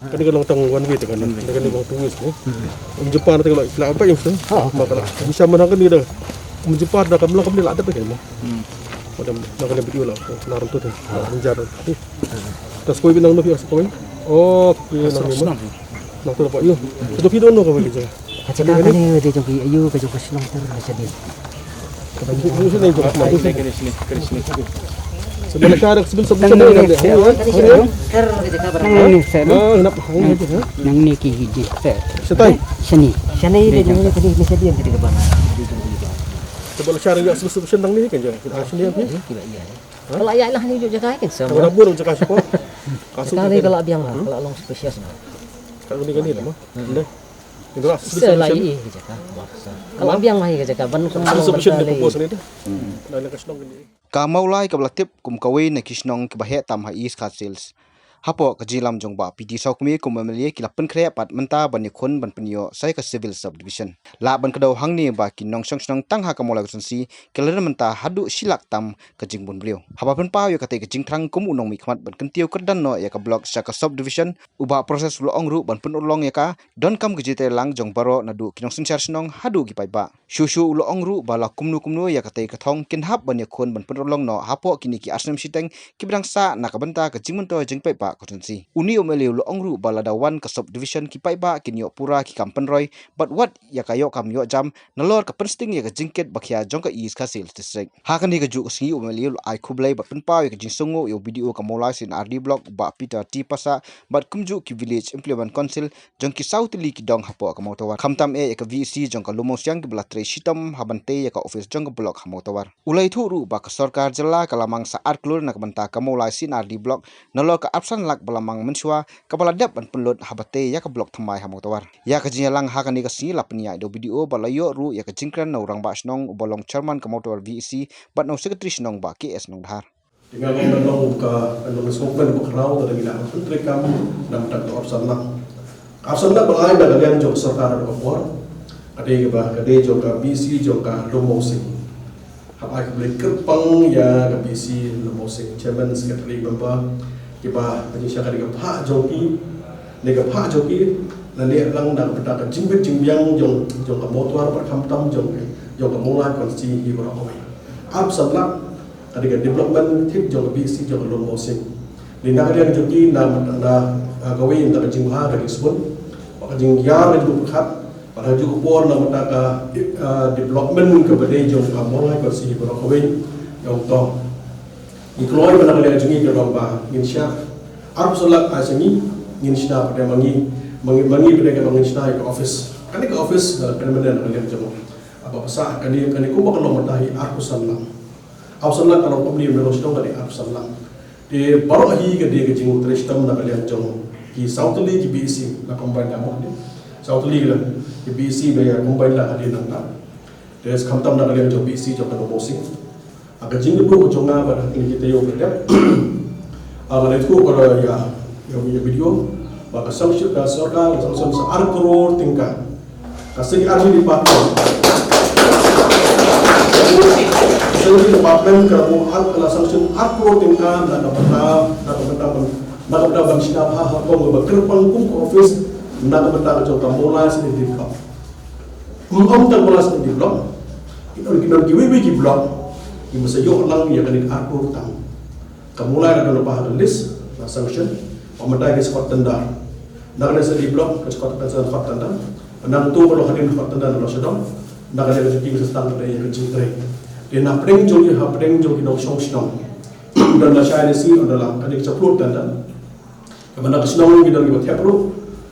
Kan dia long tang one way kan. Dia kan long tulis ni. Jepang tu kalau istilah apa yang tu? Maka bisa menangkan dia dah. Jepang dah kamu kamu ada apa kan? Macam nak kena video lah. Narum tu dah. Menjar. Tas koi binang tu biasa koi. Oh, nang ni. Nang tu dapat you. Tu video no kau boleh je. Macam mana ni dia jogi ayu ke jogi senang tu macam ni. Ini sini tu. Sini. Sebelah cara sebelum ni kan dia. Ter kita kabar. Kenapa? Nang ni ki hiji. Setai. Sini dia jogi tadi mesti dia tadi ke bang. Sebelah cara dia sebelum senang ni kan je. Sini apa? Kalau ayat lah ni juga kan semua. Orang pun cakap siapa? Sekali kalau biang lah, kalau long spesies lah. Kalau ni kan ni lah mah. Itulah selai cakap. Kalau biang lah cakap ban kung solution dia propose ni dah. Nak kasih ni. Ka Mawlai ka blatip kum kawe na kisnong ki bahe tam ha is kha sales. Hapo ka jilam jong ba piti saukmi kum MLA ki lapen khre pat menta ban khon ban penio sai ka civil subdivision. La ban ka daw hangni ba ki nong song tang ha ka Mawlai konsi keler menta hadu silak tam ka jingbun blio. Haba pen pa yo ka te ka jingtrang kum unong mi khmat ban kentio kerdan no ya ka block sa ka subdivision uba proses lo ongru ban pen ulong ya ka don kam ka jite lang jong baro na du kinong sinchar snong hadu ki pai ba. Shushu lo ongru ba la kumnu ya ka te ka thong kin hap ban ya khon ban pen ulong no hapo kini ki asnem siteng ki brang sa na ka banta ka jingmun to jing pai ba konsi. Uni omele lo ongru balada wan ka subdivision ki pai ba kinyo pura ki kampen roy but what ya kayo kam yo jam nalor ka pensting ya ka jingket bakhya jong ka is ka sales district. Ha kan ni ka ju si omele lo ai khublai ba pen pa ya ka jingsungo yo video ka Mawlai sin RD block ba Peter T pasa but kumju ki village implement council jong ki south li ki dong hapo ka motawar khamtam e ka VC jong ka lumong siang ki blatre shitam habante ya ka office jong ka block ha motawar ulai thu ru ba ka sarkar jala kalamang sa arklur na ka banta ka Mawlai sin RD block nalor ka absan lak mang mensua kapala dap ban pelot habate ya ka blok thamai hamotawar ya ka jinyalang ha kan ni ka si lapnia do video balayo ru ya ka jingkran no rang ba snong bolong chairman ka motawar VC but no secretary snong ba KS nong dhar tinggal menong ka ano sopen ko kraw da gila menteri kam nam tak opsan na balai da galian jok sarkar ko por ade ba ade jok ka BC jok ka lomosing habai ka beli kerpang ya ka BC lomosing chairman secretary member kiba penyisya ka pha joki nega pha joki na le lang na pata ka jingbit jingbyang jong ka motwar par kham tam jong ka Mawlai konsti hi bro ko ab sabla ka development thik jong BC jong lon mosing ni na ka joki na gawe na ka jingha ka isbon ka jingya ka ju khat para ju por na mata ka development ka bade jong ka Mawlai konsti hi bro ko jong to Ikloi pada kalian jungi ke lomba insya Arabsulak asengi insya pada mangi pada mangi insya ke office kan ke office dalam permanent kalian jemu apa pasal kan kubak lomba tahi Arabsulak kalau pembeli melosong dari Arabsulak di baru ahi ke dia ke jingu teristam na kalian jemu di Southly di BC la combine nama ni Southly la di BC dia combine la kalian nang dia sekamtam na kalian jemu BC jemu kalau bosing agar jingle bu jonga pada ini kita yo berdebat. Agar itu kalau ya video maka sanksi sarkar sanksi 8 crore tingkat. Kasih army department. Sanksi department kalau al sanksi 8 crore tingkat nak dapat bansinap ha ko berkerpang kum office nak dapat jauh Mawlai sini di blok. Tak Mawlai sini di blok. Kita kiwi di blok. Ibu sayur lang yang kena atur tang. Kamulai ada lepas ada list, na sanction. Pemerintah ke sekolah tenda. Nak ada sedi blok ke sekolah tenda. Nang tu kalau hadir sekolah tenda kalau sedang. Nak ada rezeki sestang pada yang kecil teri. Dia nak pering joli dong song senong. Dan nasihat ini adalah kena keceplut tenda. Kemudian kesenong kita lagi buat hepro.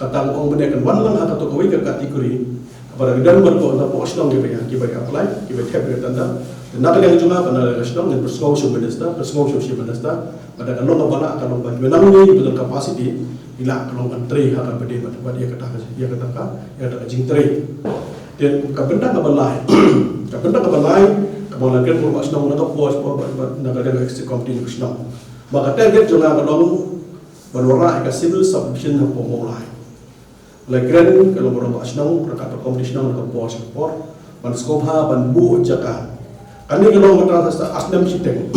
Kata orang benda kan wan lang atau kau ikut kategori. Pada kita berko untuk senong kita apply, kita hepro tenda. Nak yang cuma pada restoran yang bersengau minister, pada kalau bala kalau bagi menangni betul kapasiti, ila kalau menteri akan berdiri pada dia kata jingteri. Dan kabenda kabalai, kalau lagi rumah senang atau pos, nak ada ekstra kompeti senang. Maka target cuma kalau berwarna ke civil subdivision yang Mawlai. Lagi kalau rumah senang, rakyat kompeti senang atau pos, banskopha, banbu jaka. Kami kalau mata asnam siteng,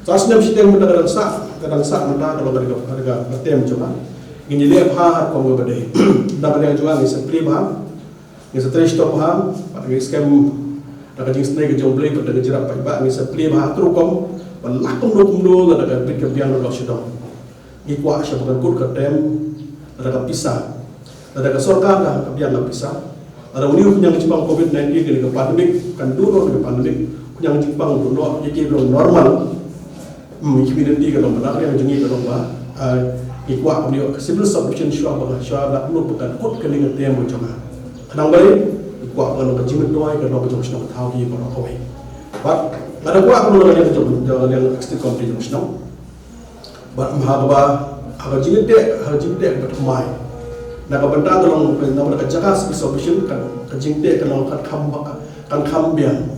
asnam siteng mata kadang sak mata kalau harga tem cuma Gini lihat ha ko mo bade. Da ba juga ngi sa pri ba. Ngi sa tres stop ha, pat ngi scam da ka jing snake jong blay ko da jira pa ba ngi sa pri ba tru kom. Ban lakum do da ka bit ka biang do shidong. Ngi kwa sha bukan kut ka tem da ka pisah. Da ka sorka ka biang ka pisah. Ada uni yang Jepang COVID-19 kini ke pandemik kan dulu ke pandemik yang Jepang dulu jadi belum normal. Community kalau benar yang jengi kalau bah ikwa beliau civil submission syua nak lu bukan kut keling tem macam mana. Kenang balik ikwa kalau kejimat doa kalau macam mana tahu dia kalau kau ini. But ada kuat kalau yang jalan yang extreme complication. But mahaba agak jingit bertemai. Nak benda kalau nama nak jaga civil submission kan kejingit kalau kan kambian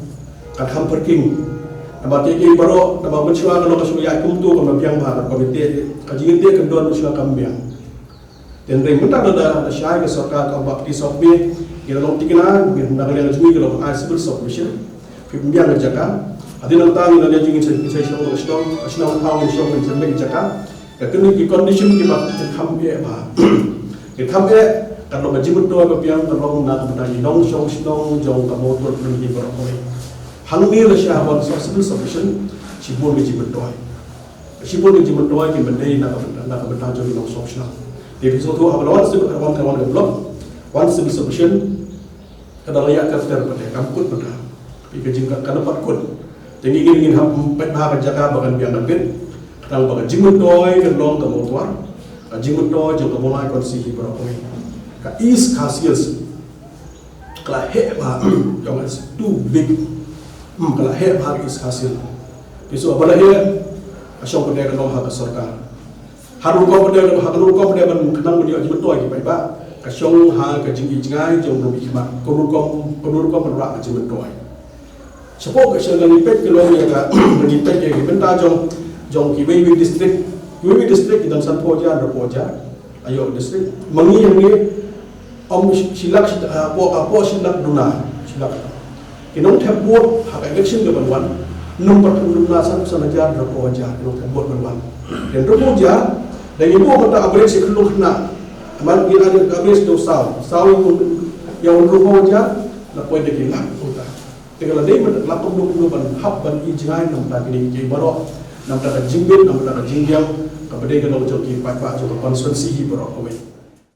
kan parking. Nama tegi baru nama mencua kalau kasih Iakhun tu kalau biang bahar komite kajian dia kedua mencua kambiang. Dan remutan ada syai ke sorka atau bakti sopbe kita long tikina nak lihat jui kalau civil submission biang jaga. Ada nantang kita lihat jui saya shong tahu shong mencari jaga. Kini di condition kita kambiang bah. Kita kambiang kalau majibut tu apa biang kalau nak benda long shong jong kamu tu pergi berapa. Hangni la syahwan civil submission sibul ke jibat doai. Sibul ke jibat doai ki bendai nak benda jo long social. Di episode tu abalawan civil kawan ke blog one civil submission kada layak ka ter pada kamput benda. Pi ke jingka kana pat kut. Jadi ingin ham pet bahar jaga bagan biang bit. Kadang bagan jibat doai ke long ka motor. Jibat doai jo ka mulai konsi hi berapa. Ka is khasiat kala heba yang is too big. Kalau habis hasil, besok apa lagi? Asyik pada kalau hak sorka. Haru kau pada ban kenang budi aja betul lagi baik ba. Asyik hak kejing jingai jom lebih khidmat. Konur kau berak aja betul. Sepuluh kesal lagi pet kalau yang menipet yang benda jom kiwi district dalam satu poja. Ayo district mengi yang ni silak silak duna silak. Kinong tebut hak election ke banwan nomor penugasan sanajar roko aja kinong tebut banwan dan roko aja dan ibu kata abres ikhlu kena amal kira ada abres do saw yang roko aja na pwede kilak uta tinggal day man lakom do ban hab ban ijnai nam ta kini ke baro nam ta jingbit nam ta jingyam kabade kana ujo ki pa jo constituency hi baro ko